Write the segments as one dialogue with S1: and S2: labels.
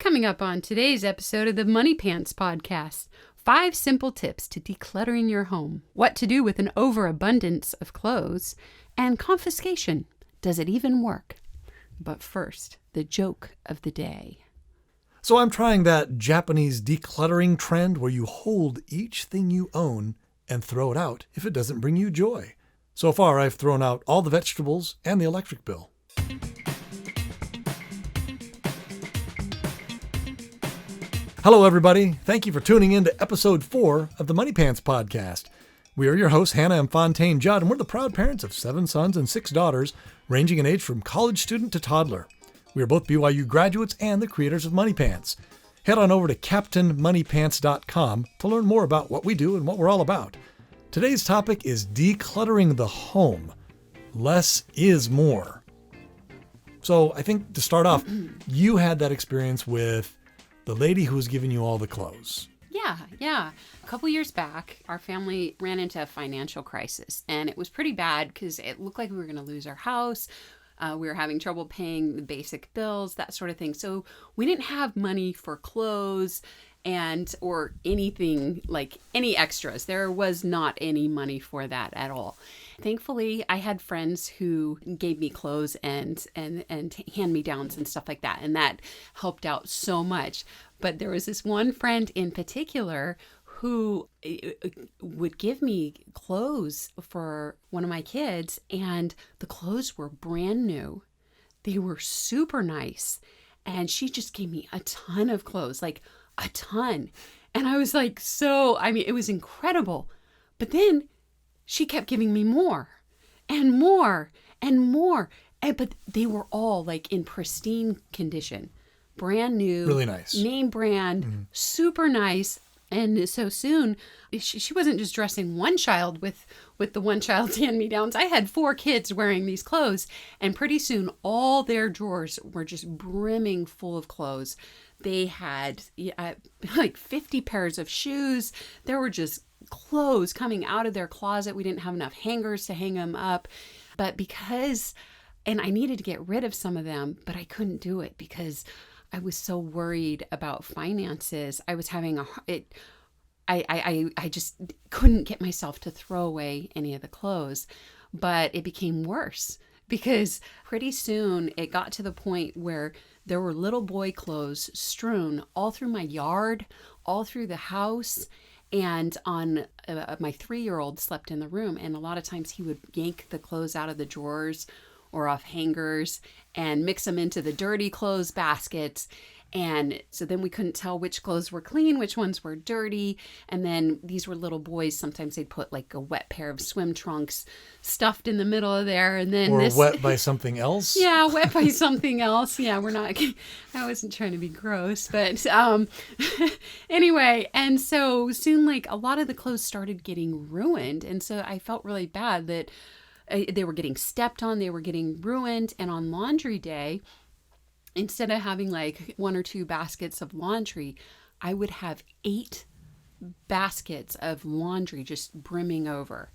S1: Coming up on today's episode of the Money Pants podcast, 5 simple tips to decluttering your home, what to do with an overabundance of clothes, and confiscation. Does it even work? But first, the joke of the day.
S2: So I'm trying that Japanese decluttering trend where you hold each thing you own and throw it out if it doesn't bring you joy. So far, I've thrown out all the vegetables and the electric bill. Hello, everybody. Thank you for tuning in to episode 4 of the Money Pants podcast. We are your hosts, Hannah and Fontaine Judd, and we're the proud parents of 7 sons and 6 daughters, ranging in age from college student to toddler. We are both BYU graduates and the creators of Money Pants. Head on over to CaptainMoneyPants.com to learn more about what we do and what we're all about. Today's topic is decluttering the home. Less is more. So I think to start off, you had that experience with the lady who was giving you all the clothes.
S1: Yeah. A couple years back, our family ran into a financial crisis, and it was pretty bad because it looked like we were going to lose our house. We were having trouble paying the basic bills, that sort of thing. So we didn't have money for clothes or anything like any extras. There was not any money for that at all. Thankfully, I had friends who gave me clothes and hand-me-downs and stuff like that, and that helped out so much. But there was this one friend in particular who would give me clothes for one of my kids, and the clothes were brand new. They were super nice, and she just gave me a ton of clothes, like a ton. And I was like, it was incredible. But then she kept giving me more and more and more. But they were all like in pristine condition, brand new,
S2: Really nice,
S1: name brand, super nice. And so soon, she wasn't just dressing one child with the one child's hand-me-downs. I had 4 kids wearing these clothes, and pretty soon all their drawers were just brimming full of clothes. They had like 50 pairs of shoes. There were just clothes coming out of their closet. We didn't have enough hangers to hang them up. But and I needed to get rid of some of them, but I couldn't do it because I was so worried about finances. I was having I just couldn't get myself to throw away any of the clothes. But it became worse because pretty soon it got to the point where there were little boy clothes strewn all through my yard, all through the house. And my 3-year-old slept in the room, and a lot of times he would yank the clothes out of the drawers or off hangers and mix them into the dirty clothes baskets. And so then we couldn't tell which clothes were clean, which ones were dirty. And then these were little boys. Sometimes they'd put like a wet pair of swim trunks stuffed in the middle of there. And then
S2: wet by something else?
S1: Yeah, wet by something else. Yeah, I wasn't trying to be gross. But anyway, and so soon like a lot of the clothes started getting ruined. And so I felt really bad that they were getting stepped on, they were getting ruined. And on laundry day, instead of having like 1 or 2 baskets of laundry, I would have 8 baskets of laundry just brimming over.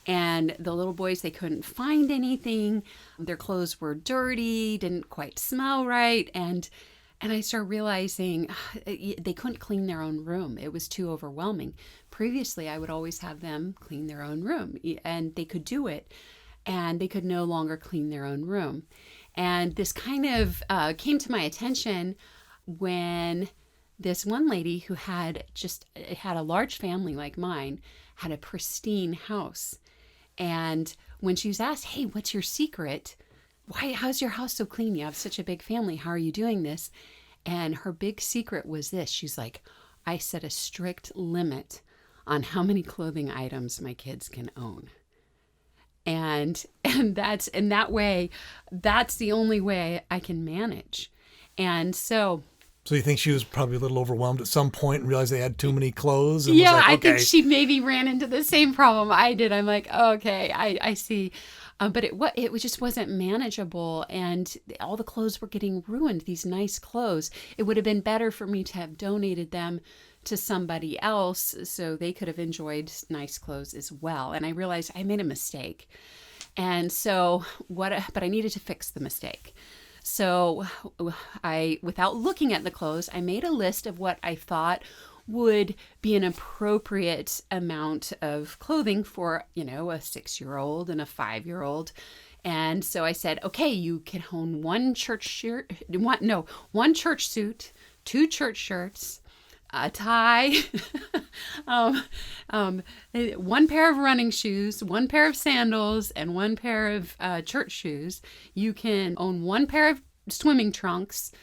S1: And the little boys, they couldn't find anything. Their clothes were dirty, didn't quite smell right. And I started realizing they couldn't clean their own room. It was too overwhelming. Previously, I would always have them clean their own room, and they could do it. And they could no longer clean their own room. And this kind of came to my attention when this one lady who had a large family like mine, had a pristine house. And when she was asked, hey, what's your secret? How's your house so clean? You have such a big family. How are you doing this? And her big secret was this. She's like, I set a strict limit on how many clothing items my kids can own. And that's in that way, that's the only way I can manage. And so
S2: you think she was probably a little overwhelmed at some point and realized they had too many clothes? And
S1: yeah,
S2: was like, okay.
S1: I think she maybe ran into the same problem I did. I'm like, okay, I see. But it just wasn't manageable, and all the clothes were getting ruined, these nice clothes. It would have been better for me to have donated them to somebody else so they could have enjoyed nice clothes as well. And I realized I made a mistake. And so but I needed to fix the mistake. So without looking at the clothes, I made a list of what I thought would be an appropriate amount of clothing for, a 6-year-old and a 5-year-old. And so I said, okay, you can own one church suit, 2 church shirts, a tie, 1 pair of running shoes, 1 pair of sandals, and 1 pair of church shoes. You can own 1 pair of swimming trunks,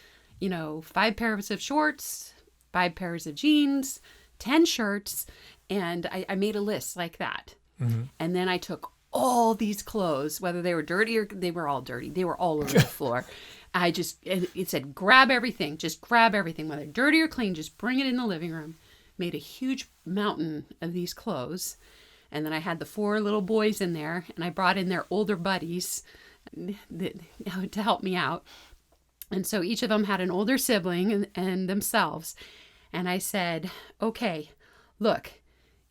S1: 5 pairs of shorts, 5 pairs of jeans, 10 shirts, and I made a list like that. Mm-hmm. And then I took all these clothes, whether they were dirty or they were all dirty. They were all over the floor. It said, grab everything. Just grab everything, whether dirty or clean. Just bring it in the living room. Made a huge mountain of these clothes. And then I had the 4 little boys in there, and I brought in their older buddies to help me out. And so each of them had an older sibling and themselves. And I said, okay, look,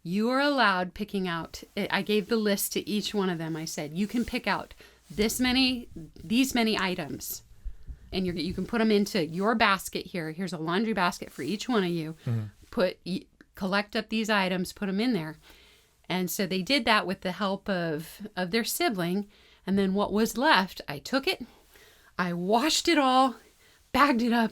S1: you are allowed picking out. I gave the list to each one of them. I said, you can pick out these many items. And you can put them into your basket here. Here's a laundry basket for each one of you. Mm-hmm. Collect up these items, put them in there. And so they did that with the help of their sibling. And then what was left, I took it, I washed it all, bagged it up,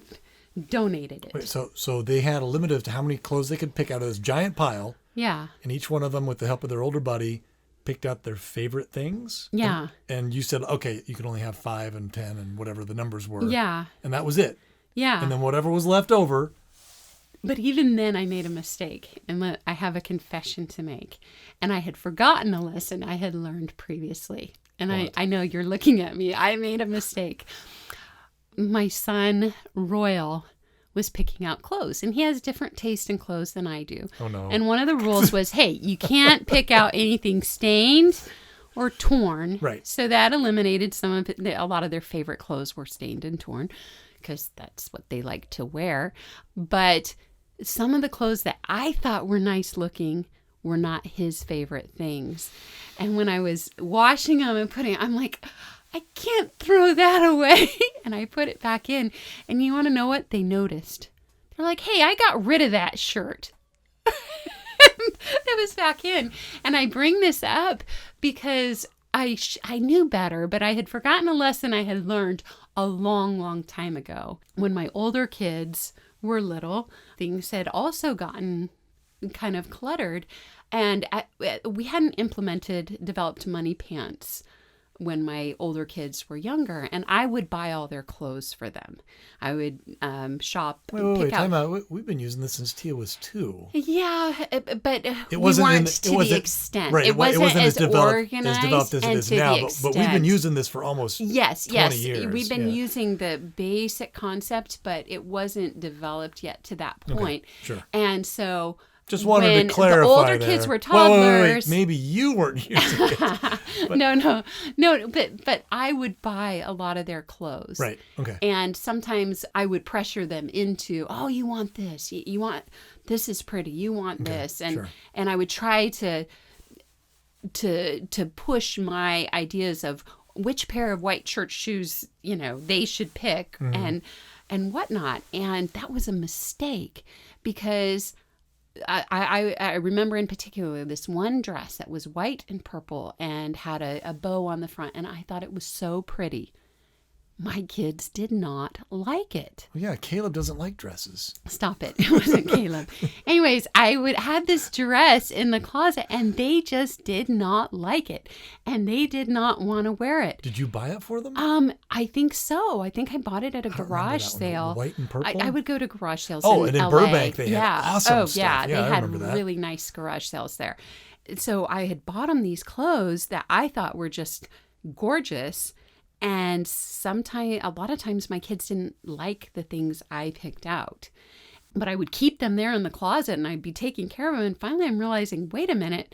S1: donated it.
S2: Wait, so they had a limit of how many clothes they could pick out of this giant pile.
S1: Yeah.
S2: And each one of them, with the help of their older buddy, picked out their favorite things.
S1: Yeah.
S2: And you said, okay, you can only have 5 and 10 and whatever the numbers were.
S1: Yeah.
S2: And that was it.
S1: Yeah.
S2: And then whatever was left over.
S1: But even then I made a mistake, and I have a confession to make. And I had forgotten a lesson I had learned previously. And I know you're looking at me. I made a mistake. My son, Royal, was picking out clothes, and he has different taste in clothes than I do.
S2: Oh, no.
S1: And one of the rules was, hey, you can't pick out anything stained or torn.
S2: Right.
S1: So that eliminated some of it. A lot of their favorite clothes were stained and torn because that's what they like to wear. But some of the clothes that I thought were nice looking were not his favorite things. And when I was washing them and I'm like, I can't throw that away. And I put it back in. And you want to know what? They noticed. They're like, hey, I got rid of that shirt. That was back in. And I bring this up because I knew better, but I had forgotten a lesson I had learned a long, long time ago. When my older kids were little, things had also gotten kind of cluttered. And we hadn't developed money pants when my older kids were younger, and I would buy all their clothes for them. I would shop.
S2: Wait, time out. We've been using this since Tia was 2.
S1: Yeah, but
S2: it wasn't
S1: to the extent.
S2: Right,
S1: it wasn't as
S2: organized as developed as it is now. But we've been using this for almost 20 years.
S1: We've been using the basic concept, but it wasn't developed yet to that point.
S2: Okay, sure.
S1: And so
S2: just wanted to clarify.
S1: The older
S2: there.
S1: kids were toddlers.
S2: Wait. Maybe you weren't using it. But.
S1: No. But I would buy a lot of their clothes.
S2: Right. Okay.
S1: And sometimes I would pressure them into, oh, you want this? You want this is pretty. You want this, and and I would try to push my ideas of which pair of white church shoes they should pick and whatnot. And that was a mistake because I remember in particular this one dress that was white and purple and had a bow on the front, and I thought it was so pretty. My kids did not like it.
S2: Well, yeah, Caleb doesn't like dresses.
S1: Stop it. It wasn't Caleb. Anyways, I had this dress in the closet, and they just did not like it. And they did not want to wear it.
S2: Did you buy it for them?
S1: I think so. I think I bought it at a garage sale.
S2: White and purple?
S1: I would go to garage sales
S2: and in
S1: LA.
S2: Burbank they had awesome stuff.
S1: Yeah, they had
S2: that.
S1: really nice garage sales there. So I had bought them these clothes that I thought were just gorgeous. And a lot of times my kids didn't like the things I picked out. But I would keep them there in the closet and I'd be taking care of them. And finally I'm realizing, wait a minute,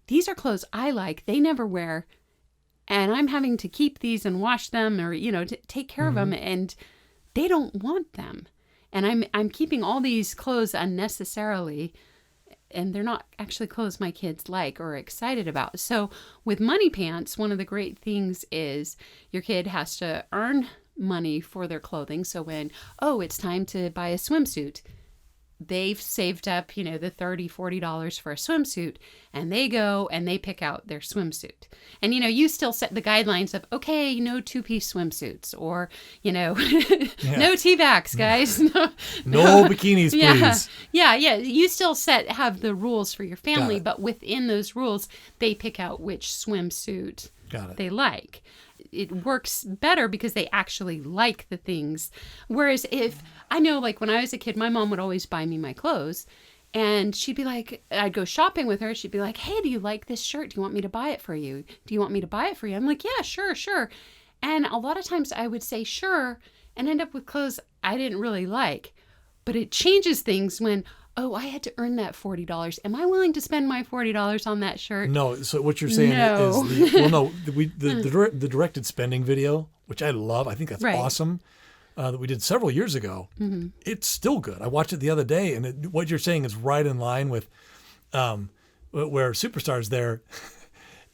S1: these are clothes I like. They never wear. And I'm having to keep these and wash them or, take care of them. And they don't want them. And I'm keeping all these clothes unnecessarily. And they're not actually clothes my kids like or are excited about. So with money pants, one of the great things is your kid has to earn money for their clothing. So when, it's time to buy a swimsuit, they've saved up, the $30-$40 for a swimsuit, and they go and they pick out their swimsuit. And, you still set the guidelines of, okay, no 2-piece swimsuits, or, no tea bags, guys.
S2: No bikinis, please.
S1: Yeah. You still have the rules for your family, but within those rules, they pick out which swimsuit they like. It works better because they actually like the things. Whereas if I know, like when I was a kid, my mom would always buy me my clothes, and she'd be like, I'd go shopping with her. She'd be like, hey, do you like this shirt? Do you want me to buy it for you? Do you want me to buy it for you? I'm like, yeah, sure. And a lot of times I would say sure and end up with clothes I didn't really like. But it changes things when, I had to earn that $40. Am I willing to spend my $40 on that shirt?
S2: No. So what you're saying is, the directed spending video, which I love. I think that's awesome. That we did several years ago. Mm-hmm. It's still good. I watched it the other day, and what you're saying is right in line with where Superstar's there,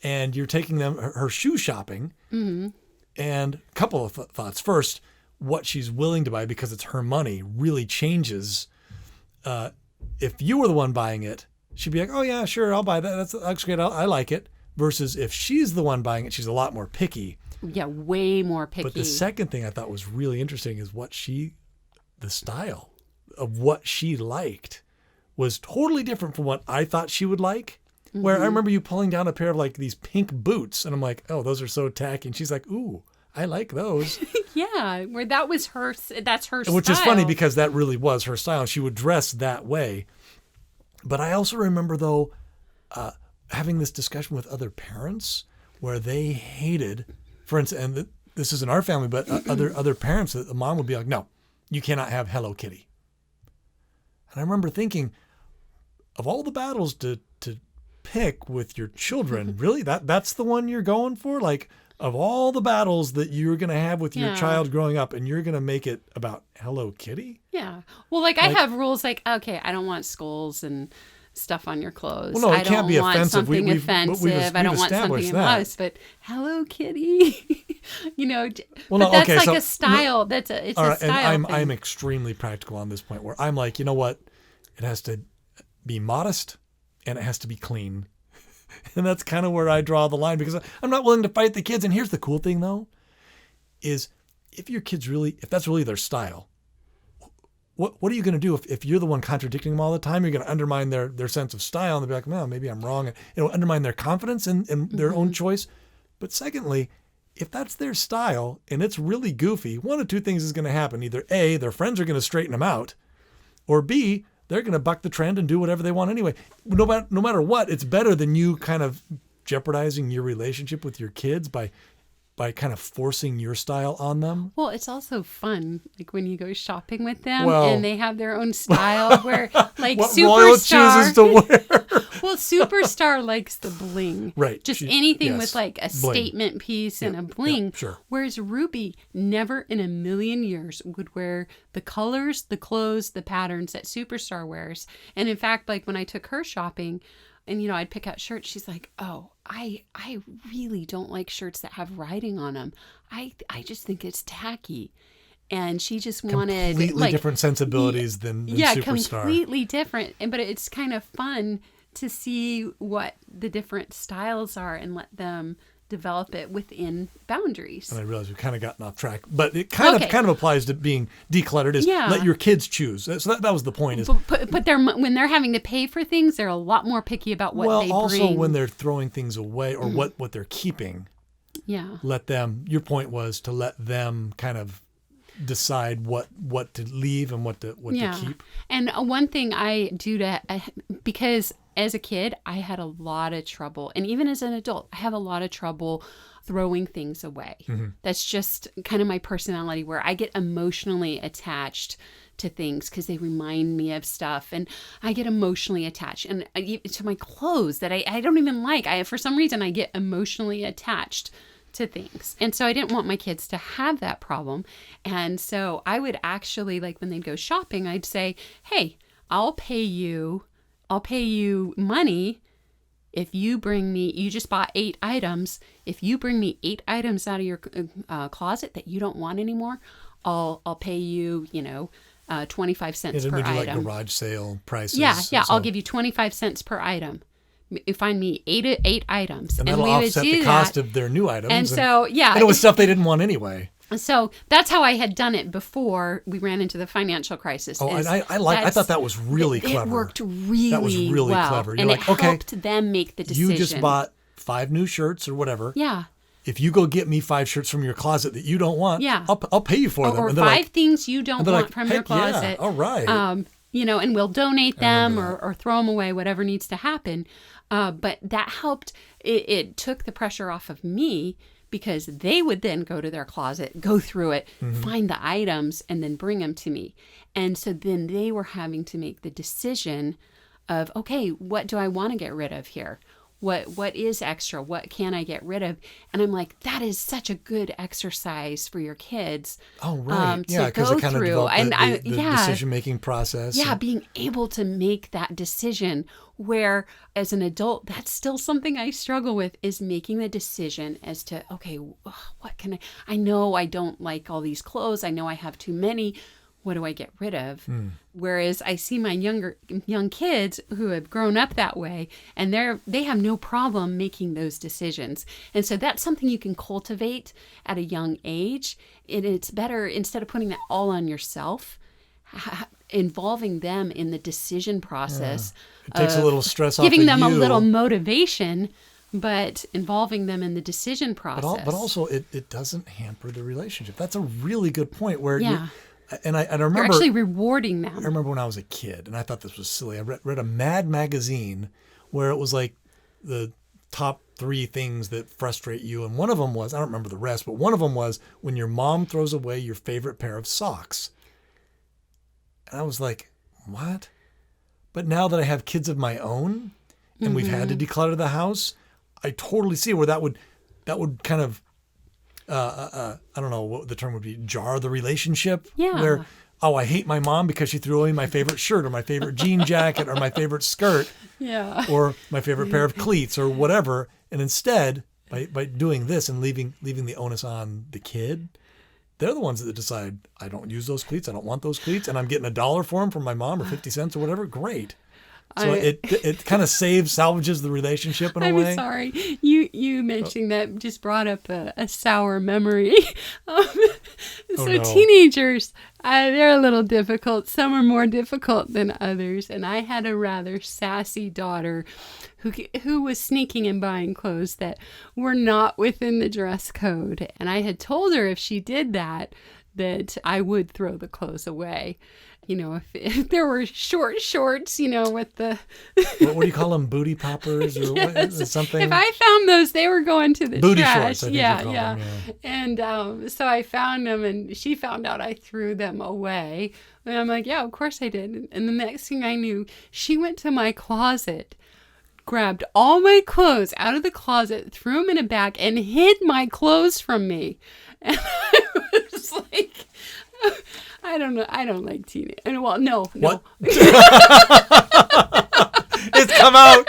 S2: and you're taking them her shoe shopping. Mm-hmm. And a couple of thoughts. First, what she's willing to buy because it's her money really changes. If you were the one buying it, she'd be like, oh, yeah, sure, I'll buy that. That's great. I like it. Versus if she's the one buying it, she's a lot more picky.
S1: Yeah, way more picky.
S2: But the second thing I thought was really interesting is the style of what she liked was totally different from what I thought she would like. Mm-hmm. Where I remember you pulling down a pair of like these pink boots, and I'm like, oh, those are so tacky. And she's like, ooh, I like those.
S1: Yeah, where that's her style.
S2: Which is funny because that really was her style. She would dress that way. But I also remember, though, having this discussion with other parents where they hated, for instance, and this isn't our family, but other parents, the mom would be like, no, you cannot have Hello Kitty. And I remember thinking, of all the battles to pick with your children, really, that's the one you're going for? Like, of all the battles that you're going to have with your child growing up, and you're going to make it about Hello Kitty?
S1: Yeah. Well, I have rules like, okay, I don't want skulls and stuff on your clothes.
S2: Well, no, it
S1: I
S2: can't
S1: don't
S2: be
S1: want
S2: offensive.
S1: something offensive. I don't want something in my house. But Hello Kitty, that's a style. It's a style
S2: and
S1: thing.
S2: I'm extremely practical on this point where I'm like, you know what? It has to be modest and it has to be clean. And that's kind of where I draw the line because I'm not willing to fight the kids. And here's the cool thing, though, is if your kids if that's really their style, what are you going to do if you're the one contradicting them all the time? You're going to undermine their sense of style, and they'll be like, well, maybe I'm wrong. And undermine their confidence in their own choice. But secondly, if that's their style and it's really goofy, one of two things is going to happen. Either A, their friends are going to straighten them out, or B, they're going to buck the trend and do whatever they want anyway. No matter what, it's better than you kind of jeopardizing your relationship with your kids by kind of forcing your style on them.
S1: Well, it's also fun, like when you go shopping with them and they have their own style where, like,
S2: what
S1: Superstar
S2: chooses to wear.
S1: Well, Superstar likes the bling.
S2: Right.
S1: Just anything with like a bling. Statement piece and a bling.
S2: Yeah, sure.
S1: Whereas Ruby never in a million years would wear the colors, the clothes, the patterns that Superstar wears. And in fact, like when I took her shopping, and, I'd pick out shirts. She's like, oh, I really don't like shirts that have writing on them. I just think it's tacky. And she just wanted...
S2: Completely different sensibilities than Superstar.
S1: Yeah, completely different. But it's kind of fun to see what the different styles are and let them develop it within boundaries.
S2: And I realize we've kind of gotten off track, but it kind of applies to being decluttered. Is let your kids choose. So that was the point. Is
S1: but when they're having to pay for things, they're a lot more picky about what they bring.
S2: Well, also when they're throwing things away or what they're keeping.
S1: Yeah.
S2: Let them. Your point was to let them kind of decide what to leave and what to keep.
S1: And one thing I do because as a kid, I had a lot of trouble, and even as an adult, I have a lot of trouble throwing things away. Mm-hmm. That's just kind of my personality, where I get emotionally attached to things because they remind me of stuff, and I get emotionally attached and to my clothes that I don't even like. For some reason, I get emotionally attached to things. And so I didn't want my kids to have that problem. And so I would actually, like when they'd go shopping, I'd say, hey, I'll pay you money if you bring me, you just bought 8 items. If you bring me 8 items out of your closet that you don't want anymore, I'll pay you, 25 cents per
S2: Didn't we do
S1: item.
S2: like garage sale prices?
S1: Yeah.
S2: So-
S1: I'll give you 25 cents per item. You find me eight items,
S2: And that'll
S1: we would
S2: offset
S1: do
S2: the cost
S1: that.
S2: of their new items.
S1: And so, yeah.
S2: And it was stuff they didn't want anyway.
S1: So that's how I had done it before we ran into the financial crisis.
S2: Oh, and I thought that was really clever.
S1: It worked really
S2: That was really
S1: well.
S2: clever. You're
S1: And
S2: like,
S1: it
S2: okay,
S1: helped them make the decision.
S2: You just bought 5 new shirts or whatever.
S1: Yeah.
S2: If you go get me 5 shirts from your closet that you don't want,
S1: Yeah.
S2: I'll pay you for them.
S1: Or
S2: And
S1: 5
S2: they're like,
S1: things you don't want from your
S2: "Heck yeah,
S1: closet.
S2: all right.
S1: And we'll donate them or throw them away, whatever needs to happen. But that helped. It took the pressure off of me, because they would then go to their closet, go through it, find the items, and then bring them to me. And so then they were having to make the decision of, okay, what do I want to get rid of here? What is extra? What can I get rid of? And I'm like, that is such a good exercise for your kids.
S2: Oh, right.
S1: To go
S2: it kind of
S1: through.
S2: developed the decision-making process.
S1: Yeah, being able to make that decision, where as an adult, that's still something I struggle with, is making the decision as to, okay, what can I know I don't like all these clothes. I know I have too many. What do I get rid of? Whereas I see my young kids who have grown up that way, and they have no problem making those decisions. And so that's something you can cultivate at a young age. And it's better, instead of putting that all on yourself, involving them in the decision process.
S2: It takes a little stress off
S1: giving
S2: of
S1: them a
S2: you.
S1: little motivation, but involving them in the decision process.
S2: But also, it doesn't hamper the relationship. That's a really good point. Where
S1: Yeah.
S2: And I remember
S1: You're actually rewarding them.
S2: I remember when I was a kid, and I thought this was silly. I read a Mad magazine where it was like the top 3 things that frustrate you, and one of them was, I don't remember the rest, but one of them was when your mom throws away your favorite pair of socks. And I was like, what? But now that I have kids of my own, and we've had to declutter the house, I totally see where that would kind of I don't know what the term would be, jar the relationship.
S1: Yeah.
S2: Where, I hate my mom because she threw away my favorite shirt or my favorite jean jacket or my favorite skirt.
S1: Yeah.
S2: Or my favorite pair of cleats or whatever. And instead, by doing this and leaving the onus on the kid, they're the ones that decide, I don't use those cleats, I don't want those cleats, and I'm getting $1 for them from my mom or 50 cents or whatever. Great. So it kind of salvages the relationship in a way.
S1: I'm sorry. You mentioning that just brought up a sour memory.
S2: No.
S1: Teenagers, they're a little difficult. Some are more difficult than others. And I had a rather sassy daughter who was sneaking and buying clothes that were not within the dress code. And I had told her if she did that I would throw the clothes away. If there were short shorts, with the...
S2: what do you call them? Booty poppers or
S1: yes.
S2: something?
S1: If I found those, they were going to the
S2: booty
S1: trash.
S2: shorts, I think you call them,
S1: And so I found them, and she found out I threw them away. And I'm like, yeah, of course I did. And the next thing I knew, she went to my closet, grabbed all my clothes out of the closet, threw them in a bag, and hid my clothes from me. And I was like... I don't know. I don't like teenage. Well, no.
S2: What? It's come out.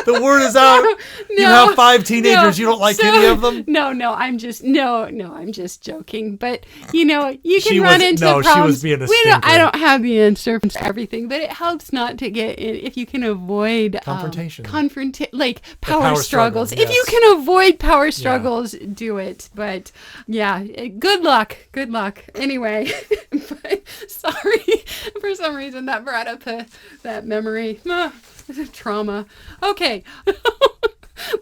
S2: The word is out. You have 5 teenagers. You don't like any of them?
S1: No. I'm just joking. But you can run into problems.
S2: She was being a stinker.
S1: I don't have the answer for everything, but it helps not to get in if you can avoid
S2: confrontation.
S1: Like power struggles.
S2: Struggle, yes.
S1: If you can avoid power struggles, do it. But yeah, good luck. Anyway, but sorry, for some reason that brought up that memory. Trauma. Okay.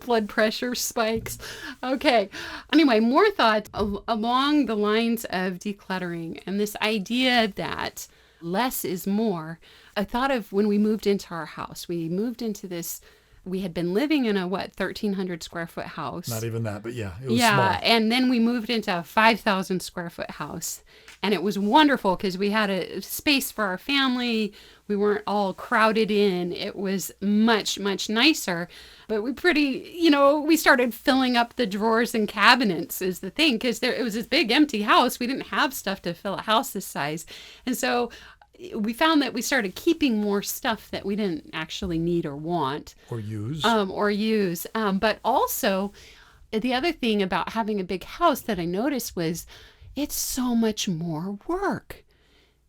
S1: Blood pressure spikes. Okay. Anyway, more thoughts along the lines of decluttering and this idea that less is more. I thought of when we moved into our house. We moved into this. We had been living in a 1,300 square foot house.
S2: Not even that, but yeah, it was small.
S1: And then we moved into a 5,000 square foot house. And it was wonderful because we had a space for our family. We weren't all crowded in. It was much, much nicer. But we started filling up the drawers and cabinets is the thing. Because it was this big empty house. We didn't have stuff to fill a house this size. And so we found that we started keeping more stuff that we didn't actually need or want
S2: Or use.
S1: or use. But also, the other thing about having a big house that I noticed was it's so much more work.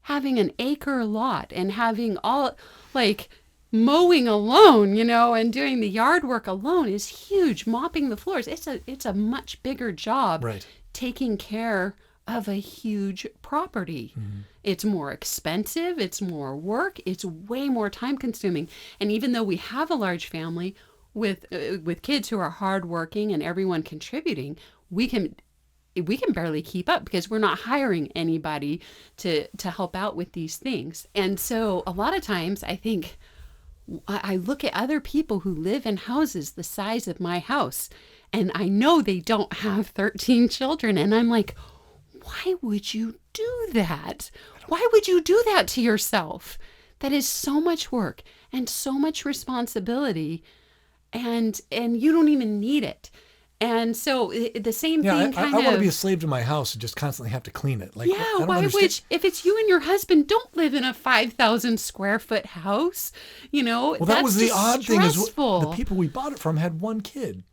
S1: Having an acre lot and having all, like, mowing alone, and doing the yard work alone is huge. Mopping the floors, it's a much bigger job.
S2: Right.
S1: Taking care of a huge property. It's more expensive, it's more work, it's way more time consuming. And even though we have a large family with kids who are hardworking and everyone contributing, we can barely keep up because we're not hiring anybody to help out with these things. And so a lot of times I think I look at other people who live in houses the size of my house, and I know they don't have 13 children, and I'm like, why would you do that? Why would you do that to yourself? That is so much work and so much responsibility, and you don't even need it. And so the same thing
S2: I want to be a slave to my house and just constantly have to clean it. Like,
S1: yeah,
S2: I don't
S1: why
S2: understand.
S1: would, if it's you and your husband, don't live in a 5,000 square foot house,
S2: Well, that
S1: that's
S2: was the
S1: just
S2: odd thing is
S1: stressful.
S2: the people we bought it from had one kid.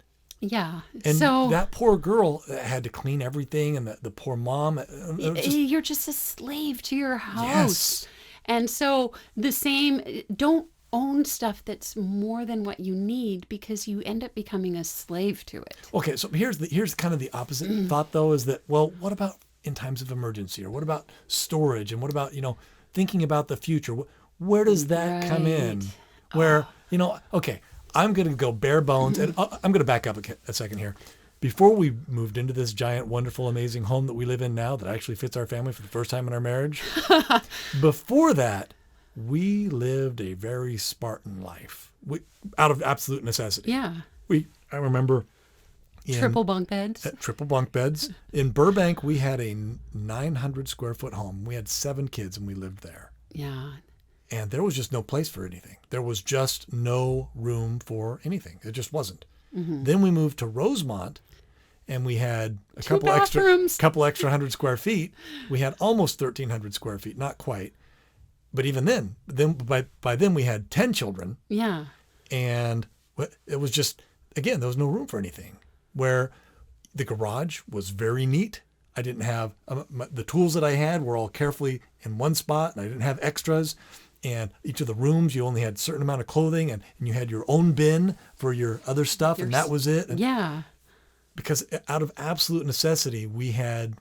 S1: Yeah.
S2: And
S1: so
S2: that poor girl had to clean everything, and the poor mom.
S1: you're just a slave to your house.
S2: Yes.
S1: And so the same, don't own stuff that's more than what you need because you end up becoming a slave to it.
S2: Okay, so here's kind of the opposite thought, though, is that, well, what about in times of emergency, or what about storage, and what about thinking about the future? Where does that come in?
S1: Right.
S2: Where okay, I'm going to go bare bones, and I'm going to back up a second here. Before we moved into this giant, wonderful, amazing home that we live in now, that actually fits our family for the first time in our marriage, before that, we lived a very Spartan life, out of absolute necessity.
S1: Yeah.
S2: I remember
S1: Triple bunk beds.
S2: triple bunk beds. In Burbank, we had a 900 square foot home. We had 7 kids, and we lived there.
S1: Yeah.
S2: And there was just no place for anything. There was just no room for anything. It just wasn't. Then we moved to Rosemont, and we had a
S1: 2 bathrooms.
S2: couple extra 100 square feet. We had almost 1,300 square feet, not quite. But even then by then we had 10 children,
S1: Yeah.
S2: and it was just, again, there was no room for anything. Where the garage was very neat. I didn't have the tools that I had were all carefully in one spot, and I didn't have extras. And each of the rooms, you only had a certain amount of clothing, and you had your own bin for your other stuff, and that was it. And
S1: Yeah.
S2: because out of absolute necessity, we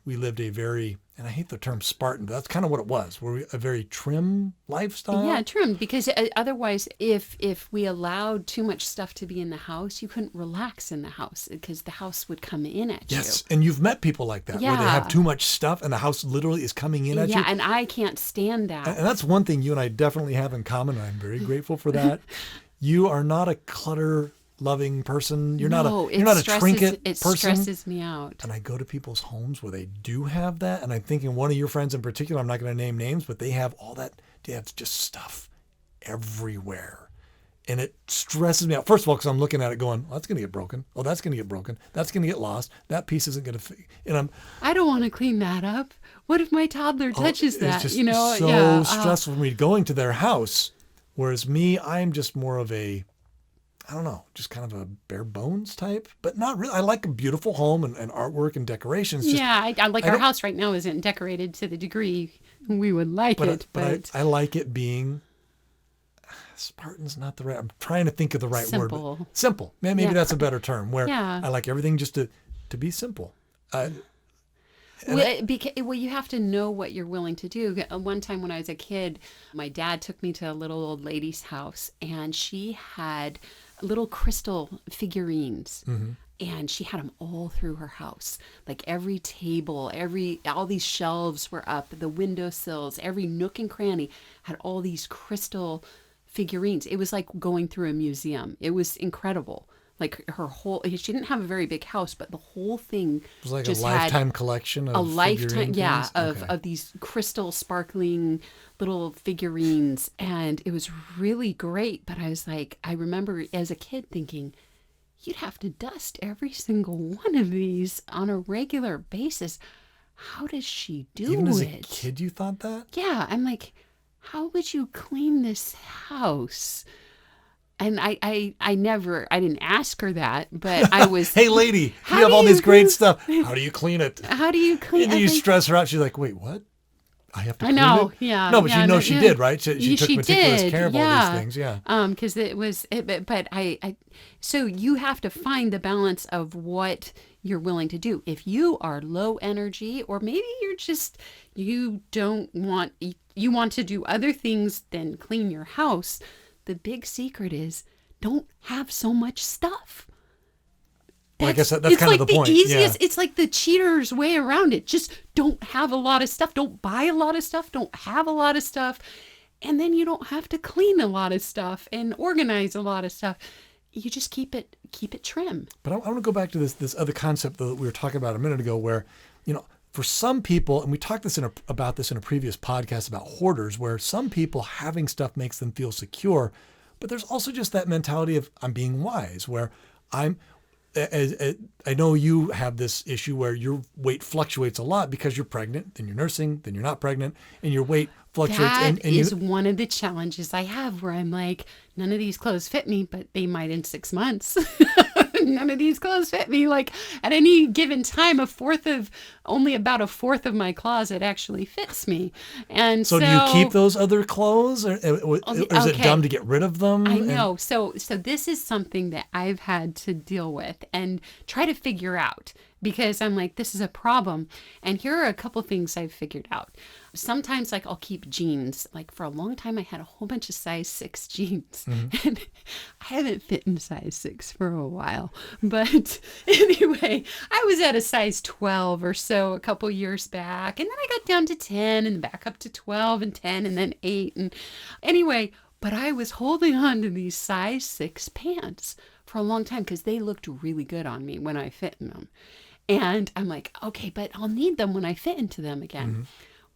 S2: lived a very, and I hate the term Spartan, but that's kind of what it was. A very trim lifestyle.
S1: Yeah, trim. Because otherwise, if we allowed too much stuff to be in the house, you couldn't relax in the house because the house would come in at you.
S2: Yes, and you've met people like that, where they have too much stuff and the house literally is coming in at you.
S1: Yeah, and I can't stand that.
S2: And that's one thing you and I definitely have in common, and I'm very grateful for that. You are not a clutter-loving person. You're not a trinket person.
S1: It stresses me out.
S2: And I go to people's homes where they do have that, and I'm thinking one of your friends in particular, I'm not going to name names, but they have all that. They have just stuff everywhere. And it stresses me out. First of all, because I'm looking at it going, well, that's going to get broken. Oh, that's going to get broken. That's going to get lost. That piece isn't going to fit. And
S1: I don't want to clean that up. What if my toddler touches that?
S2: It's just so stressful for me going to their house. Whereas me, I'm just more of a, I don't know, just kind of a bare bones type, but not really. I like a beautiful home and artwork and decorations.
S1: I like our house right now isn't decorated to the degree we would like it. But
S2: I like it being, Spartan's not the right, I'm trying to think of the right word. But simple. Maybe that's a better term, where I like everything just to be simple.
S1: Well, you have to know what you're willing to do. One time when I was a kid, my dad took me to a little old lady's house, and she had little crystal figurines. Mm-hmm. And she had them all through her house. Like every table, all these shelves were up, the windowsills, every nook and cranny had all these crystal figurines. It was like going through a museum. It was incredible. Like she didn't have a very big house, but the whole thing
S2: it was like
S1: just
S2: a lifetime
S1: had
S2: collection of
S1: a lifetime,
S2: things?
S1: of these crystal sparkling little figurines, and it was really great. But I was like, I remember as a kid thinking, you'd have to dust every single one of these on a regular basis. How does she do it?
S2: Even as a kid, you thought that?
S1: Yeah, I'm like, how would you clean this house? And I didn't ask her that, but I was,
S2: Hey, lady,
S1: how
S2: you have
S1: do
S2: all this great
S1: you,
S2: stuff. How do you clean it?
S1: how do you clean?
S2: And then you stress her out. She's like, wait, what? I have to
S1: I
S2: clean
S1: know,
S2: it?
S1: yeah,
S2: No, but
S1: yeah,
S2: you know
S1: no,
S2: she
S1: yeah.
S2: did, right? She took
S1: She
S2: meticulous
S1: did,
S2: care of all
S1: yeah.
S2: these things. Yeah.
S1: Because it was, but so you have to find the balance of what you're willing to do. If you are low energy, or maybe you don't want, you want to do other things than clean your house, the big secret is don't have so much stuff.
S2: Well, I guess that's
S1: It's
S2: kind
S1: like
S2: of the point.
S1: easiest.
S2: Yeah.
S1: It's like the cheater's way around it. Just don't have a lot of stuff. Don't buy a lot of stuff. Don't have a lot of stuff. And then you don't have to clean a lot of stuff and organize a lot of stuff. You just keep it trim.
S2: But I want to go back to this other concept that we were talking about a minute ago where, for some people, and we talked about this in a previous podcast about hoarders, where some people having stuff makes them feel secure. But there's also just that mentality of I'm being wise, where I know you have this issue where your weight fluctuates a lot because you're pregnant, then you're nursing, then you're not pregnant, and your weight fluctuates.
S1: That is one of the challenges I have, where I'm like, none of these clothes fit me, but they might in 6 months. None of these clothes fit me. Like at any given time, only about a fourth of my closet actually fits me. And
S2: so do you keep those other clothes, or is it dumb to get rid of them?
S1: I know. So this is something that I've had to deal with and try to figure out, because I'm like, this is a problem. And here are a couple things I've figured out. Sometimes, like, I'll keep jeans. Like, for a long time, I had a whole bunch of size 6 jeans.
S2: Mm-hmm.
S1: And I haven't fit in size 6 for a while. But anyway, I was at a size 12 or so a couple years back. And then I got down to 10 and back up to 12 and 10 and then 8. And anyway, but I was holding on to these size 6 pants for a long time because they looked really good on me when I fit in them. And I'm like, okay, but I'll need them when I fit into them again. Mm-hmm.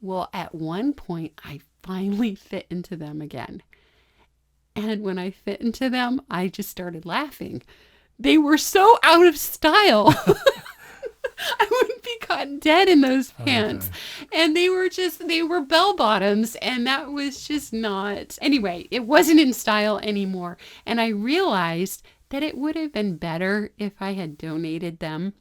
S1: Well, at one point, I finally fit into them again. And when I fit into them, I just started laughing. They were so out of style. I wouldn't be caught dead in those pants. Okay. And they were bell bottoms. And that was just not, anyway, it wasn't in style anymore. And I realized that it would have been better if I had donated them,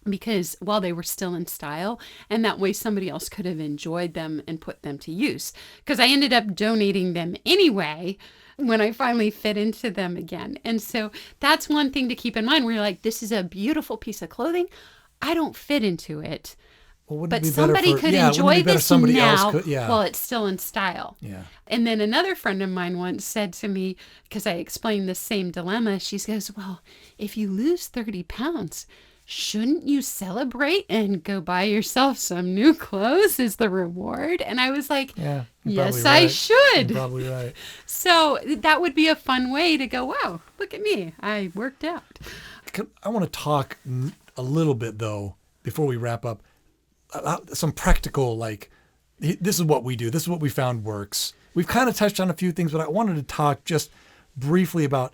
S1: because while they were still in style, and that way somebody else could have enjoyed them and put them to use. Because I ended up donating them anyway when I finally fit into them again. And so that's one thing to keep in mind, where you're like, this is a beautiful piece of clothing. I don't fit into it. Well, but somebody could enjoy this now while it's still in style.
S2: Yeah.
S1: And then another friend of mine once said to me, because I explained the same dilemma, she goes, well, if you lose 30 pounds, shouldn't you celebrate and go buy yourself some new clothes as the reward? And I was like, yes, I should.
S2: You're probably right.
S1: So that would be a fun way to go, wow, look at me. I worked out.
S2: I want to talk a little bit, though, before we wrap up, about some practical, like, this is what we do. This is what we found works. We've kind of touched on a few things, but I wanted to talk just briefly about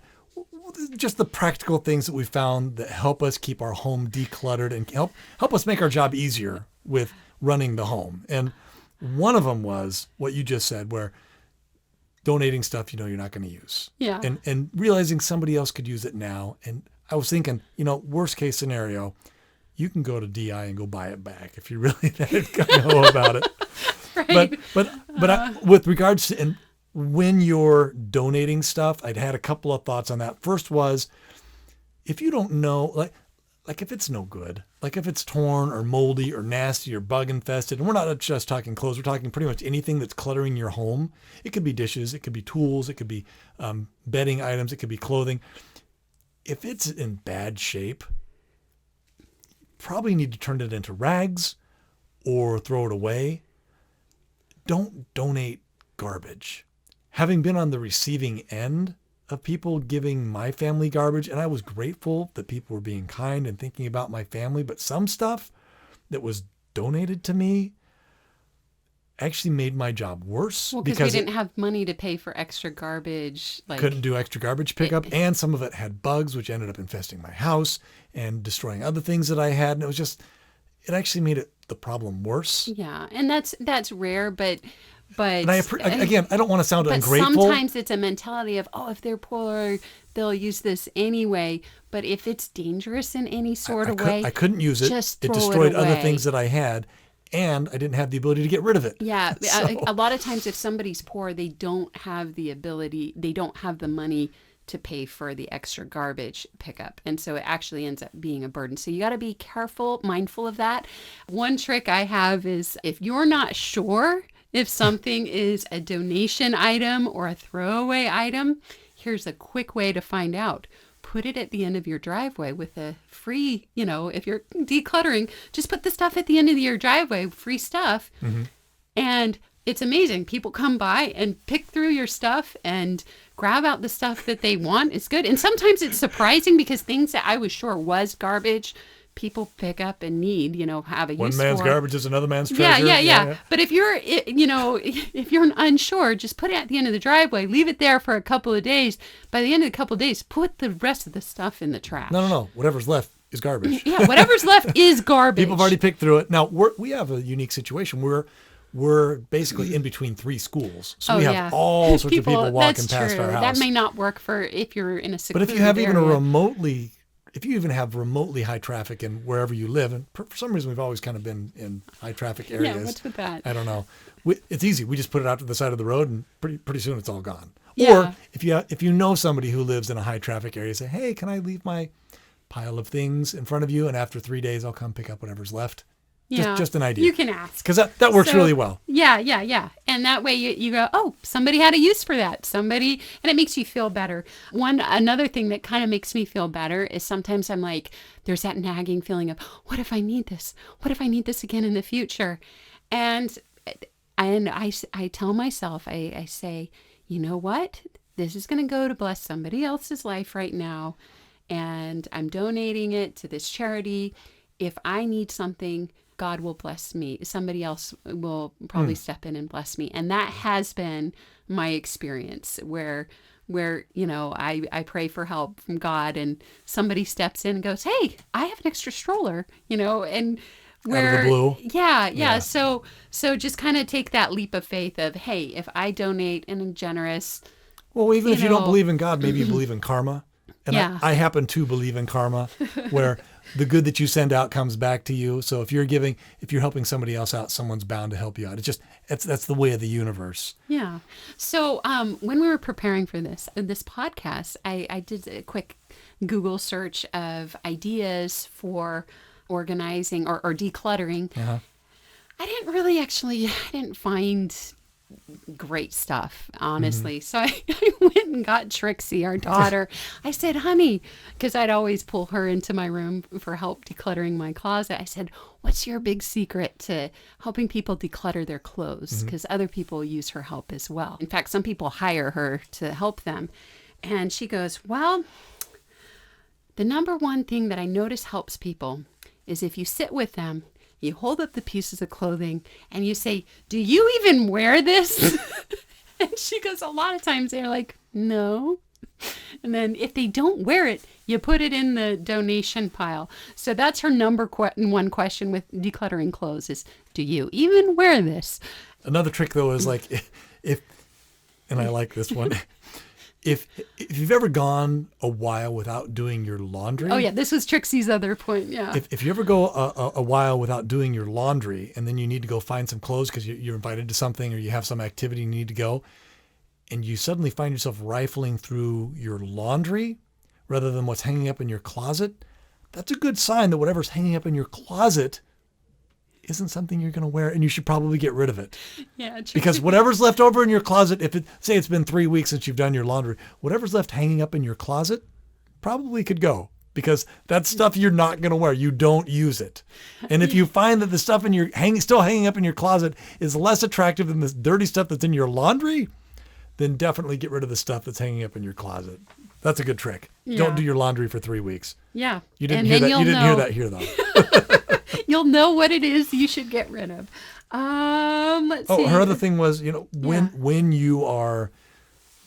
S2: just the practical things that we found that help us keep our home decluttered and help us make our job easier with running the home. And one of them was what you just said, where donating stuff you're not going to use.
S1: Yeah.
S2: And realizing somebody else could use it now. And I was thinking, worst case scenario, you can go to DI and go buy it back if you really know about it.
S1: Right.
S2: But with regards to, and when you're donating stuff, I'd had a couple of thoughts on that. First was, if you don't know, like if it's no good, like if it's torn or moldy or nasty or bug infested, and we're not just talking clothes, we're talking pretty much anything that's cluttering your home. It could be dishes, it could be tools, it could be bedding items, it could be clothing. If it's in bad shape, probably need to turn it into rags or throw it away. Don't donate garbage. Having been on the receiving end of people giving my family garbage, and I was grateful that people were being kind and thinking about my family, but some stuff that was donated to me actually made my job worse.
S1: Well, because we didn't have money to pay for extra garbage.
S2: Couldn't do extra garbage pickup, and some of it had bugs, which ended up infesting my house and destroying other things that I had. And it actually made the problem worse.
S1: Yeah, and that's rare, but But
S2: again, I don't want to sound
S1: but
S2: ungrateful.
S1: sometimes it's a mentality of, oh, if they're poor, they'll use this anyway. But if it's dangerous in any sort of way,
S2: I couldn't use it.
S1: Just
S2: It
S1: throw
S2: destroyed
S1: it
S2: other
S1: away.
S2: things that I had, and I didn't have the ability to get rid of it.
S1: Yeah,
S2: So-
S1: a lot of times if somebody's poor, they don't have the ability, they don't have the money to pay for the extra garbage pickup. And so it actually ends up being a burden. So you got to be careful, mindful of that. One trick I have is if you're not sure if something is a donation item or a throwaway item, here's a quick way to find out. Put it at the end of your driveway with a free, if you're decluttering, just put the stuff at the end of your driveway, free stuff. And it's amazing. People come by and pick through your stuff and grab out the stuff that they want. It's good. And sometimes it's surprising because things that I was sure was garbage, people pick up and need, have a use for.
S2: One man's garbage is another man's treasure.
S1: Yeah. But if you're, if you're unsure, just put it at the end of the driveway, leave it there for a couple of days. By the end of a couple of days, put the rest of the stuff in the trash.
S2: No. Whatever's left is garbage.
S1: Yeah, whatever's left is garbage.
S2: People have already picked through it. Now, we have a unique situation. We're basically in between 3 schools. So we have all sorts of people walking past our house.
S1: That may not work for if you're in a
S2: But
S1: secluded
S2: if you have
S1: area.
S2: if you even have remotely high traffic in wherever you live, and for some reason we've always kind of been in high traffic areas.
S1: Yeah, what's with that?
S2: I don't know. It's easy. We just put it out to the side of the road, and pretty soon it's all gone.
S1: Yeah.
S2: Or if you know somebody who lives in a high traffic area, say, hey, can I leave my pile of things in front of you? And after 3 days, I'll come pick up whatever's left.
S1: Yeah.
S2: Just an idea.
S1: You can ask.
S2: Because that works really well.
S1: Yeah. And that way you go, oh, somebody had a use for that. And it makes you feel better. Another thing that kind of makes me feel better is sometimes I'm like, there's that nagging feeling of, what if I need this? What if I need this again in the future? And I tell myself, I say, you know what? This is going to go to bless somebody else's life right now. And I'm donating it to this charity. If I need something, God will bless me. Somebody else will probably step in and bless me. And that has been my experience where I pray for help from God and somebody steps in and goes, hey, I have an extra stroller, and where,
S2: out of the blue.
S1: Yeah. So just kind of take that leap of faith of, hey, if I donate and am generous.
S2: Well, even if you don't believe in God, maybe you believe in karma. And I happen to believe in karma, where the good that you send out comes back to you. So if you're helping somebody else out, someone's bound to help you out. That's the way of the universe.
S1: Yeah. So when we were preparing for this podcast, I did a quick Google search of ideas for organizing or decluttering.
S2: Uh-huh.
S1: I didn't find great stuff, honestly. So I went and got Trixie, our daughter. I said, honey, because I'd always pull her into my room for help decluttering my closet. I said, what's your big secret to helping people declutter their clothes? Because other people use her help as well. In fact, some people hire her to help them. And she goes, well, the number one thing that I notice helps people is if you sit with them, you hold up the pieces of clothing and you say, do you even wear this? And she goes, a lot of times they're like, no. And then if they don't wear it, you put it in the donation pile. So that's her number one question with decluttering clothes is, do you even wear this?
S2: Another trick though is like and I like this one. If you've ever gone a while without doing your laundry.
S1: Oh yeah, this was Trixie's other point. Yeah.
S2: If you ever go a while without doing your laundry and then you need to go find some clothes because you're invited to something or you have some activity you need to go, and you suddenly find yourself rifling through your laundry rather than what's hanging up in your closet, that's a good sign that whatever's hanging up in your closet isn't something you're going to wear, and you should probably get rid of it.
S1: Yeah, true.
S2: Because whatever's left over in your closet, say it's been 3 weeks since you've done your laundry, whatever's left hanging up in your closet probably could go, because that's stuff you're not going to wear. You don't use it. And if you find that the stuff still hanging up in your closet is less attractive than this dirty stuff that's in your laundry, then definitely get rid of the stuff that's hanging up in your closet. That's a good trick. Yeah. Don't do your laundry for 3 weeks.
S1: Yeah.
S2: You didn't hear that. You didn't hear that here, though.
S1: You'll know what it is you should get rid of. Let's see.
S2: Her other thing was, when you are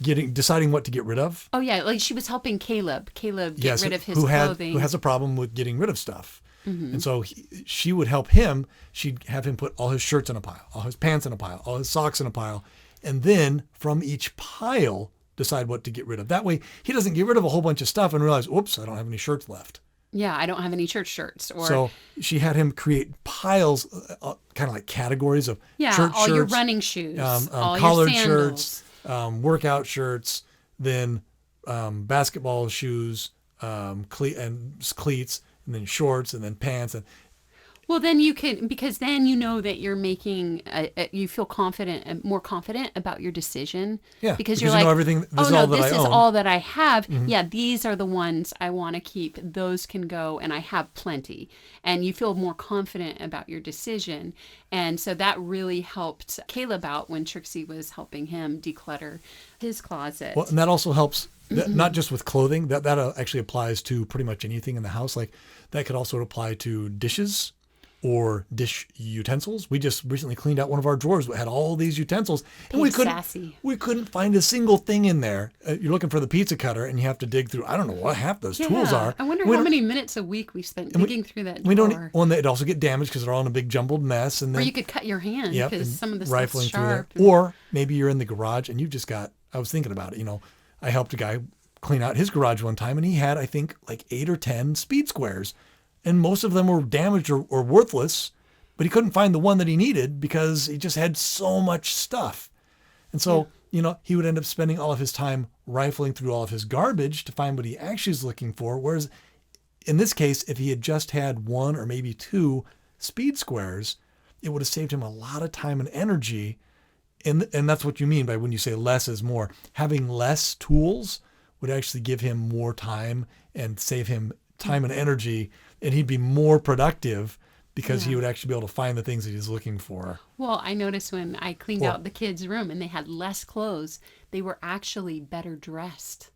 S2: deciding what to get rid of.
S1: Oh yeah, like she was helping Caleb get rid of his clothing.
S2: Who has a problem with getting rid of stuff. And so she would help him. She'd have him put all his shirts in a pile, all his pants in a pile, all his socks in a pile. And then from each pile, decide what to get rid of. That way, he doesn't get rid of a whole bunch of stuff and realize, oops, I don't have any shirts left.
S1: Yeah, I don't have any church shirts. Or
S2: so she had him create piles, kind of like categories of church
S1: all
S2: shirts,
S1: your running shoes, all
S2: collared
S1: your
S2: shirts,
S1: sandals.
S2: workout shirts, then basketball shoes, and cleats, and then shorts, and then pants. And
S1: well, then you can, because then you know that you're making, you feel confident, more confident about your decision.
S2: Yeah,
S1: because
S2: you
S1: like,
S2: know everything. This
S1: is all that I have. Yeah, these are the ones I want to keep. Those can go, and I have plenty. And you feel more confident about your decision. And so that really helped Caleb out when Trixie was helping him declutter his closet.
S2: Well, and that also helps. Not just with clothing. That actually applies to pretty much anything in the house. Like that could also apply to dishes or dish utensils. We just recently cleaned out one of our drawers that had all these utensils, and we couldn't find a single thing in there. You're looking for the pizza cutter, and you have to dig through. I don't know what half those tools are.
S1: I wonder how many minutes a week we spent digging through that drawer.
S2: They'd also get damaged because they're all in a big jumbled mess, and then,
S1: or you could cut your hand because some of the stuff's sharp.
S2: Or maybe you're in the garage and you've just got. I was thinking about it. I helped a guy clean out his garage one time, and he had, I think, like 8 or 10 speed squares. And most of them were damaged or worthless, but he couldn't find the one that he needed because he just had so much stuff. And so, he would end up spending all of his time rifling through all of his garbage to find what he actually is looking for. Whereas in this case, if he had just had 1 or maybe 2 speed squares, it would have saved him a lot of time and energy. And that's what you mean by when you say less is more. Having less tools would actually give him more time and save him time and energy, and he'd be more productive because he would actually be able to find the things that he's looking for.
S1: Well, I noticed when I cleaned out the kids' room and they had less clothes, they were actually better dressed.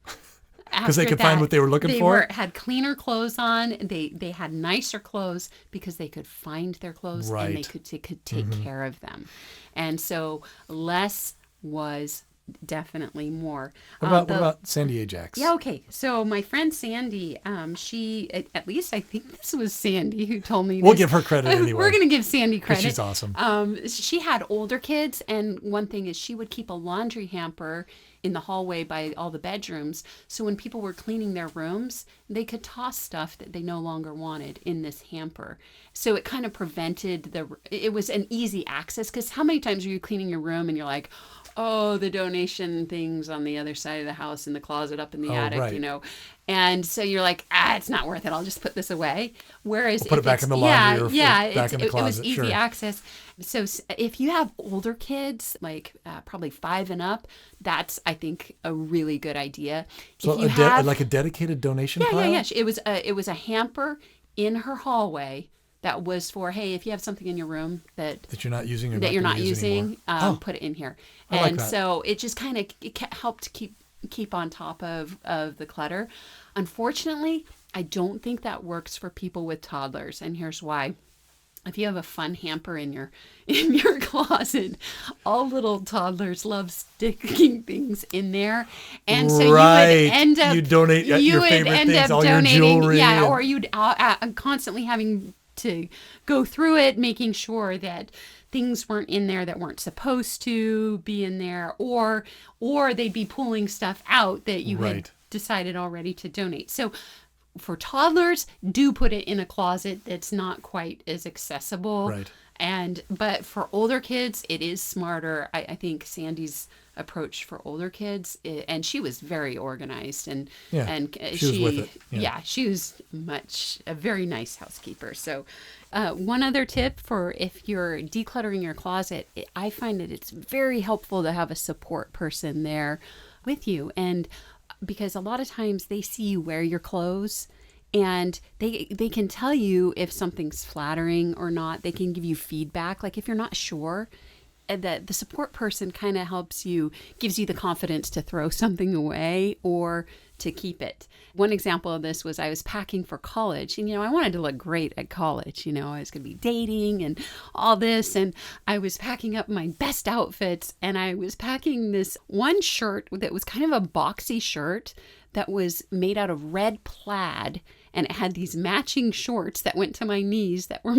S2: Because they could find what they were looking for?
S1: They had cleaner clothes on. They had nicer clothes because they could find their clothes and they could take care of them. And so less was definitely more.
S2: What about Sandy Ajax?
S1: Yeah, okay. So my friend Sandy, she, at least I think this was Sandy who told me
S2: We'll give her credit anyway.
S1: We're going to give Sandy credit.
S2: She's awesome.
S1: She had older kids, and one thing is she would keep a laundry hamper in the hallway by all the bedrooms. So when people were cleaning their rooms, they could toss stuff that they no longer wanted in this hamper. So it kind of prevented it was an easy access, because how many times are you cleaning your room and you're like, oh, the donation things on the other side of the house in the closet up in the attic,
S2: right.
S1: And so you're like, it's not worth it. I'll just put this away. Whereas
S2: put it back in the laundry back in the closet.
S1: It was easy access. So if you have older kids, like probably 5 and up, that's, I think, a really good idea.
S2: So like a dedicated donation pile?
S1: Yeah. It was a hamper in her hallway that was for, hey, if you have something in your room that
S2: you're not using or
S1: that you're not using,
S2: anymore.
S1: Put it in here.
S2: I like that.
S1: So it just kind of helped keep on top of the clutter. Unfortunately, I don't think that works for people with toddlers, and here's why. If you have a fun hamper in your closet, all little toddlers love sticking things in there, and so you would end up
S2: donate your favorite things, all your jewelry,
S1: or you'd constantly having to go through it, making sure that things weren't in there that weren't supposed to be in there, or they'd be pulling stuff out that you had decided already to donate. So for toddlers, do put it in a closet that's not quite as accessible.
S2: Right.
S1: But for older kids, it is smarter. I think Sandy's approach for older kids, and she was very organized, and
S2: she was with it.
S1: Yeah, she was a very nice housekeeper. So one other tip for if you're decluttering your closet, I find that it's very helpful to have a support person there with you, and because a lot of times they see you wear your clothes, and they can tell you if something's flattering or not. They can give you feedback. Like if you're not sure, that the support person kind of gives you the confidence to throw something away or to keep it. One example of this was I was packing for college, and I wanted to look great at college. I was going to be dating and all this, and I was packing up my best outfits, and I was packing this one shirt that was kind of a boxy shirt that was made out of red plaid, and it had these matching shorts that went to my knees that were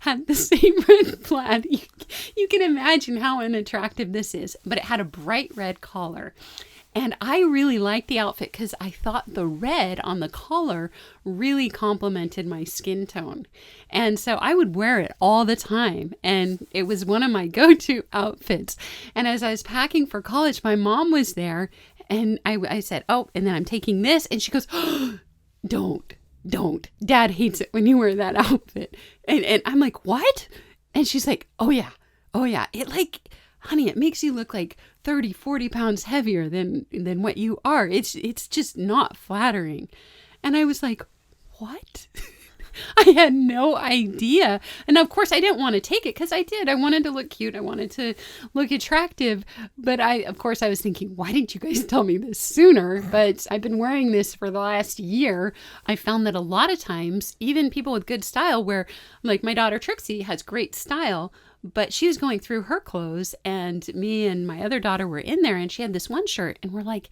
S1: had the same red plaid. You can imagine how unattractive this is, but it had a bright red collar. And I really liked the outfit because I thought the red on the collar really complemented my skin tone. And so I would wear it all the time. And it was one of my go-to outfits. And as I was packing for college, my mom was there. And I said, oh, and then I'm taking this. And she goes, oh, don't. Dad hates it when you wear that outfit. And I'm like, what? And she's like, oh, yeah. It honey, it makes you look like 30, 40 pounds heavier than what you are. It's just not flattering. And I was like, what? I had no idea. And of course I didn't want to take it because I wanted to look cute. I wanted to look attractive. But of course I was thinking, why didn't you guys tell me this sooner? But I've been wearing this for the last year. I found that a lot of times, even people with good style, where like my daughter Trixie has great style, but she was going through her clothes and me and my other daughter were in there and she had this one shirt and we're like,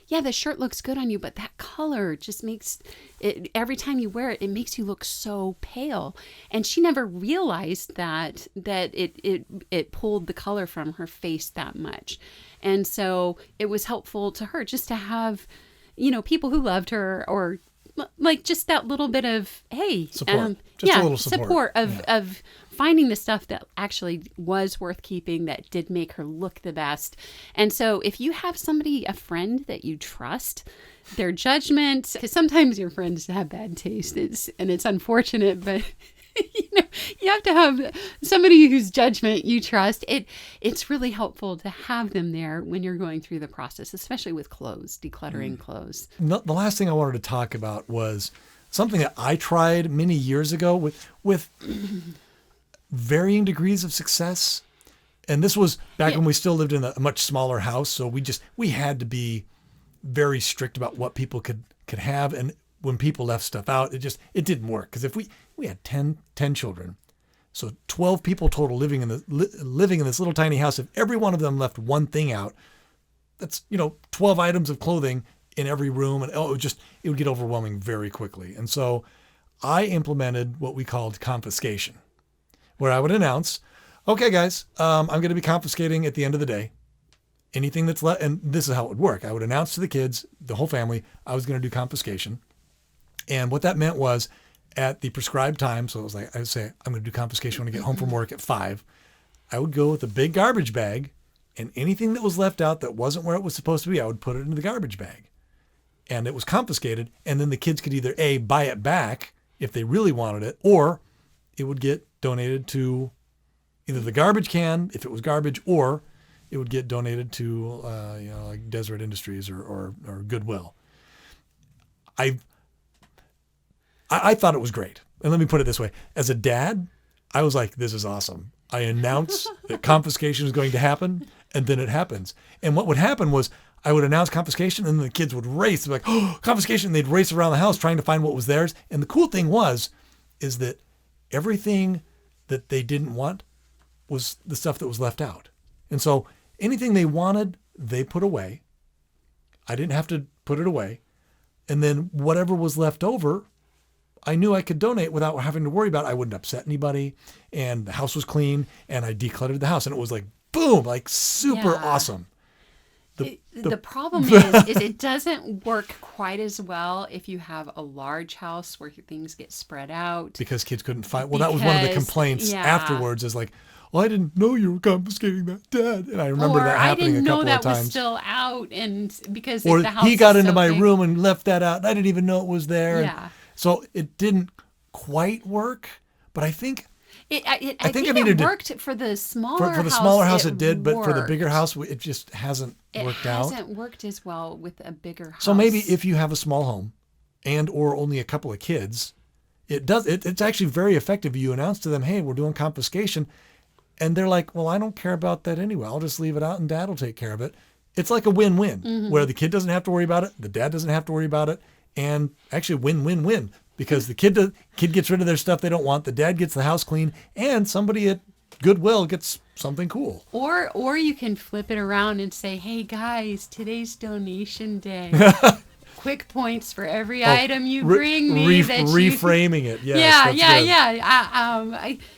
S1: yeah, the shirt looks good on you, but that color just makes it, every time you wear it, it makes you look so pale. And she never realized that it pulled the color from her face that much. And so it was helpful to her just to have, people who loved her, or like just that little bit of, hey,
S2: support. A little support
S1: of finding the stuff that actually was worth keeping, that did make her look the best. And so if you have a friend that you trust, their judgment, because sometimes your friends have bad taste, and it's unfortunate, but you have to have somebody whose judgment you trust. It's really helpful to have them there when you're going through the process, especially with clothes, decluttering clothes.
S2: The last thing I wanted to talk about was something that I tried many years ago with varying degrees of success. And this was back when we still lived in a much smaller house. So we had to be very strict about what people could have. And when people left stuff out, it didn't work. Because if we had 10 children, so 12 people total living in this little tiny house. If every one of them left one thing out, that's 12 items of clothing in every room, and it would get overwhelming very quickly. And so I implemented what we called confiscation, where I would announce, okay, guys, I'm going to be confiscating at the end of the day anything that's left. And this is how it would work. I would announce to the kids, the whole family, I was going to do confiscation. And what that meant was at the prescribed time, so it was like, I would say, I'm going to do confiscation when I get home from work at 5. I would go with a big garbage bag, and anything that was left out that wasn't where it was supposed to be, I would put it into the garbage bag. And it was confiscated. And then the kids could either A, buy it back if they really wanted it, or it would get donated to either the garbage can, if it was garbage, or it would get donated to, like Deseret Industries or Goodwill. I thought it was great. And let me put it this way. As a dad, I was like, this is awesome. I announce that confiscation is going to happen, and then it happens. And what would happen was I would announce confiscation, and then the kids would race. They'd be like, oh, confiscation. And they'd race around the house trying to find what was theirs. And the cool thing is that everything that they didn't want was the stuff that was left out. And so anything they wanted, they put away. I didn't have to put it away. And then whatever was left over, I knew I could donate without having to worry about it. I wouldn't upset anybody, and the house was clean, and I decluttered the house, and it was like, boom, like super awesome.
S1: The problem is it doesn't work quite as well if you have a large house where things get spread out.
S2: Because kids couldn't find. Well, that was one of the complaints afterwards, is like, well, I didn't know you were confiscating that, Dad. And I remember that happening a couple of times. I didn't know that was
S1: still out, and because
S2: or
S1: the house
S2: he got into
S1: so
S2: my
S1: big.
S2: room and left that out, and I didn't even know it was there.
S1: Yeah.
S2: And so it didn't quite work, but I think
S1: I think it worked for the smaller house.
S2: For the smaller house, it did, but for the bigger house, it just hasn't worked out.
S1: It hasn't worked as well with a bigger house.
S2: So maybe if you have a small home and or only a couple of kids, it's actually very effective. You announce to them, hey, we're doing confiscation. And they're like, well, I don't care about that anyway. I'll just leave it out and Dad will take care of it. It's like a win-win where the kid doesn't have to worry about it. The dad doesn't have to worry about it. And actually win-win-win, because the kid gets rid of their stuff they don't want. The dad gets the house clean, and somebody at Goodwill gets something cool.
S1: Or you can flip it around and say, hey guys, today's donation day. quick points for every item you bring me.
S2: Reframing it. Yes,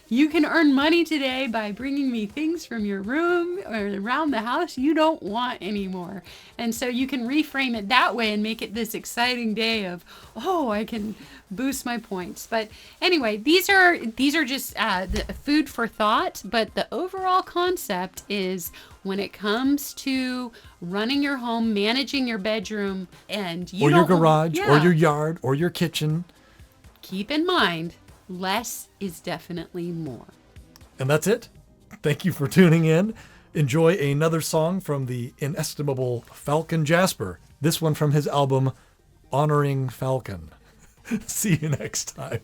S1: You can earn money today by bringing me things from your room or around the house you don't want anymore. And so you can reframe it that way and make it this exciting day of, I can boost my points. But anyway, these are just the food for thought. But the overall concept is, when it comes to running your home, managing your bedroom, and
S2: your garage, or your yard, or your kitchen,
S1: keep in mind, less is definitely more.
S2: And that's it. Thank you for tuning in. Enjoy another song from the inestimable Falcon Jasper. This one from his album, Honoring Falcon. See you next time.